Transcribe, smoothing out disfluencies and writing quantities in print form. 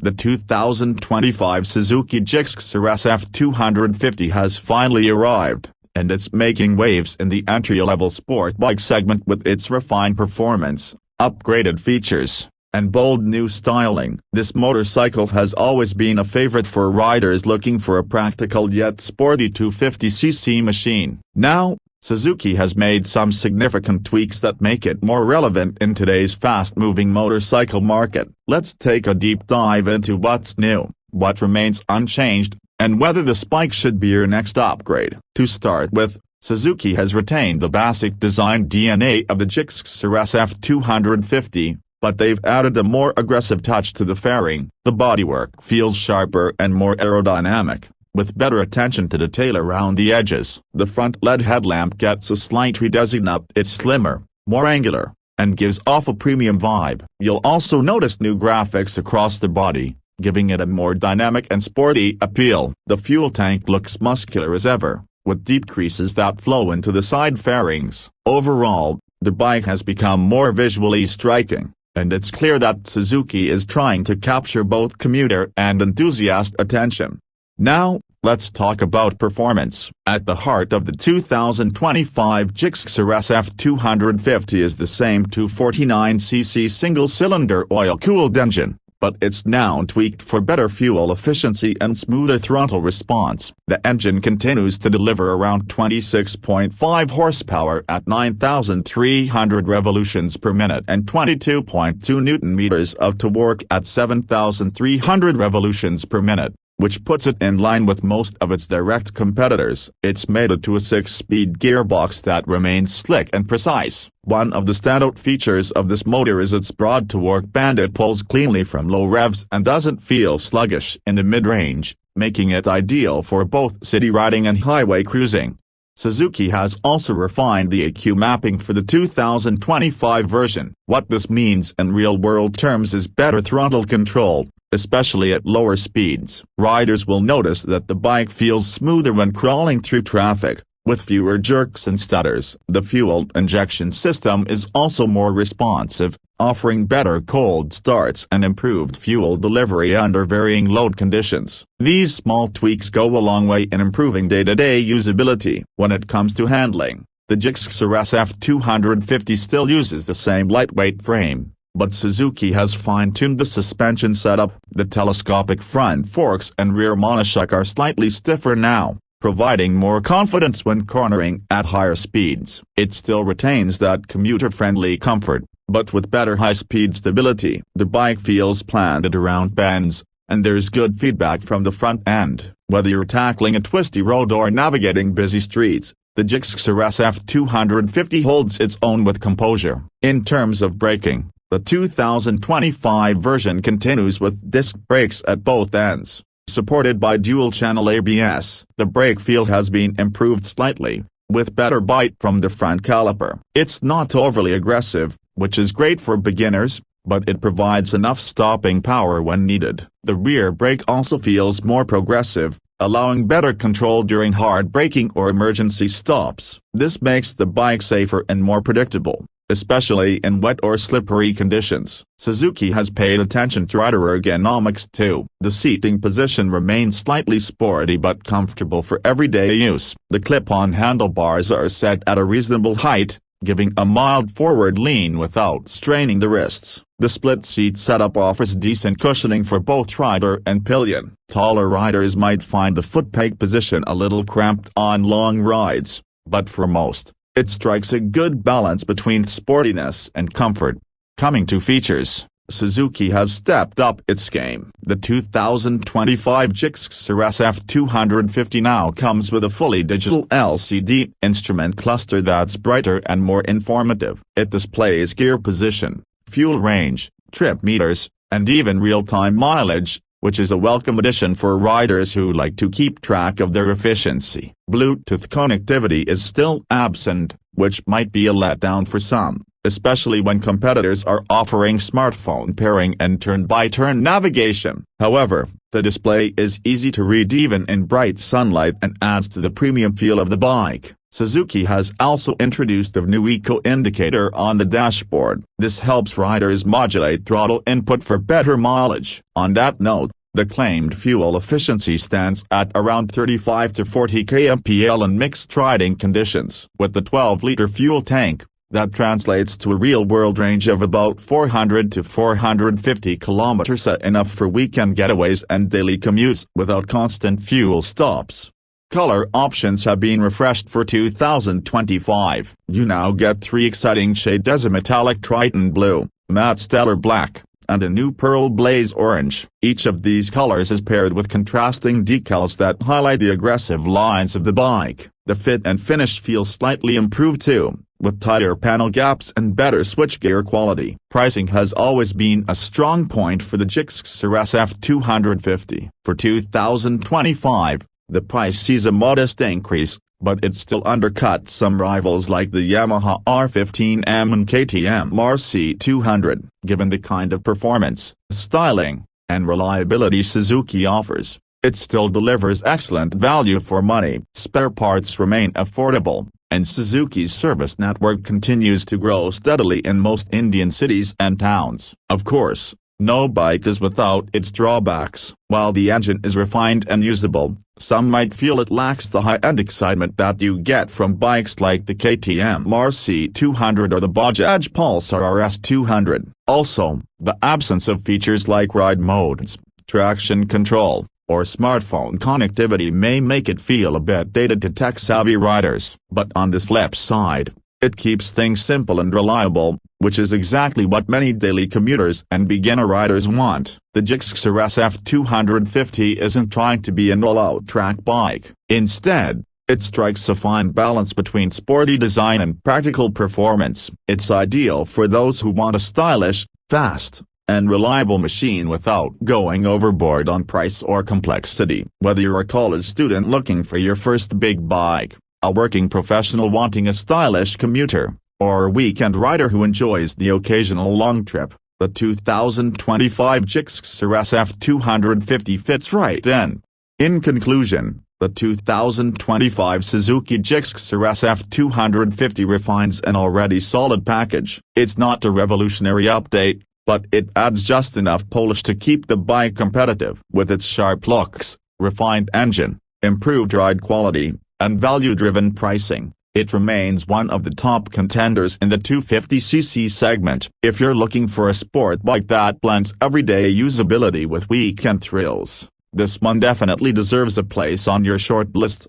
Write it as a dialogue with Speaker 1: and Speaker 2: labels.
Speaker 1: The 2025 Suzuki Gixxer SF 250 has finally arrived, and it's making waves in the entry-level sport bike segment with its refined performance, upgraded features, and bold new styling. This motorcycle has always been a favorite for riders looking for a practical yet sporty 250cc machine. Now, Suzuki has made some significant tweaks that make it more relevant in today's fast-moving motorcycle market. Let's take a deep dive into what's new, what remains unchanged, and whether this bike should be your next upgrade. To start with, Suzuki has retained the basic design DNA of the Gixxer SF 250, but they've added a more aggressive touch to the fairing. The bodywork feels sharper and more aerodynamic, with better attention to detail around the edges. The front LED headlamp gets a slight redesign up. It's slimmer, more angular, and gives off a premium vibe. You'll also notice new graphics across the body, giving it a more dynamic and sporty appeal. The fuel tank looks muscular as ever, with deep creases that flow into the side fairings. Overall, the bike has become more visually striking, and it's clear that Suzuki is trying to capture both commuter and enthusiast attention. Now, let's talk about performance. At the heart of the 2025 Gixxer SF 250 is the same 249cc single-cylinder oil-cooled engine, but it's now tweaked for better fuel efficiency and smoother throttle response. The engine continues to deliver around 26.5 horsepower at 9,300 revolutions per minute and 22.2 Newton-meters of torque at 7,300 revolutions per minute, which puts it in line with most of its direct competitors. It's mated to a 6-speed gearbox that remains slick and precise. One of the standout features of this motor is its broad torque band. It pulls cleanly from low revs and doesn't feel sluggish in the mid-range, making it ideal for both city riding and highway cruising. Suzuki has also refined the EQ mapping for the 2025 version. What this means in real-world terms is better throttle control, especially at lower speeds. Riders will notice that the bike feels smoother when crawling through traffic, with fewer jerks and stutters. The fuel injection system is also more responsive, offering better cold starts and improved fuel delivery under varying load conditions. These small tweaks go a long way in improving day-to-day usability. When it comes to handling, the Gixxer SF 250 still uses the same lightweight frame, but Suzuki has fine-tuned the suspension setup. The telescopic front forks and rear monoshock are slightly stiffer now, providing more confidence when cornering at higher speeds. It still retains that commuter-friendly comfort, but with better high-speed stability. The bike feels planted around bends, and there's good feedback from the front end. Whether you're tackling a twisty road or navigating busy streets, the Gixxer SF 250 holds its own with composure. In terms of braking, the 2025 version continues with disc brakes at both ends. Supported by dual-channel ABS, the brake feel has been improved slightly, with better bite from the front caliper. It's not overly aggressive, which is great for beginners, but it provides enough stopping power when needed. The rear brake also feels more progressive, allowing better control during hard braking or emergency stops. This makes the bike safer and more predictable, especially in wet or slippery conditions. Suzuki has paid attention to rider ergonomics too. The seating position remains slightly sporty but comfortable for everyday use. The clip-on handlebars are set at a reasonable height, giving a mild forward lean without straining the wrists. The split-seat setup offers decent cushioning for both rider and pillion. Taller riders might find the foot-peg position a little cramped on long rides, but for most, it strikes a good balance between sportiness and comfort. Coming to features, Suzuki has stepped up its game. The 2025 Gixxer SF 250 now comes with a fully digital LCD instrument cluster that's brighter and more informative. It displays gear position, fuel range, trip meters, and even real-time mileage, which is a welcome addition for riders who like to keep track of their efficiency. Bluetooth connectivity is still absent, which might be a letdown for some, especially when competitors are offering smartphone pairing and turn-by-turn navigation. However, the display is easy to read even in bright sunlight and adds to the premium feel of the bike. Suzuki has also introduced a new eco indicator on the dashboard. This helps riders modulate throttle input for better mileage. On that note, the claimed fuel efficiency stands at around 35 to 40 kmpl in mixed riding conditions. With the 12-liter fuel tank, that translates to a real-world range of about 400 to 450 kilometers, enough for weekend getaways and daily commutes without constant fuel stops. Color options have been refreshed for 2025. You now get 3 exciting shades: a metallic Triton Blue, matte Stellar Black, and a new Pearl Blaze Orange. Each of these colors is paired with contrasting decals that highlight the aggressive lines of the bike. The fit and finish feel slightly improved too, with tighter panel gaps and better switchgear quality. Pricing has always been a strong point for the Gixxer SF 250. For 2025, the price sees a modest increase, but it still undercuts some rivals like the Yamaha R15M and KTM RC 200. Given the kind of performance, styling, and reliability Suzuki offers, it still delivers excellent value for money. Spare parts remain affordable, and Suzuki's service network continues to grow steadily in most Indian cities and towns. Of course, no bike is without its drawbacks. While the engine is refined and usable, some might feel it lacks the high-end excitement that you get from bikes like the KTM RC 200 or the Bajaj Pulsar RS 200. Also, the absence of features like ride modes, traction control, or smartphone connectivity may make it feel a bit dated to tech-savvy riders. But on the flip side, it keeps things simple and reliable, which is exactly what many daily commuters and beginner riders want. The Gixxer SF 250 isn't trying to be an all-out track bike. Instead, it strikes a fine balance between sporty design and practical performance. It's ideal for those who want a stylish, fast, and reliable machine without going overboard on price or complexity. Whether you're a college student looking for your first big bike, a working professional wanting a stylish commuter, or a weekend rider who enjoys the occasional long trip, the 2025 Gixxer SF 250 fits right in. In conclusion, the 2025 Suzuki Gixxer SF 250 refines an already solid package. It's not a revolutionary update, but it adds just enough polish to keep the bike competitive. With its sharp looks, refined engine, improved ride quality, and value-driven pricing, it remains one of the top contenders in the 250cc segment. If you're looking for a sport bike that blends everyday usability with weekend thrills, this one definitely deserves a place on your short list.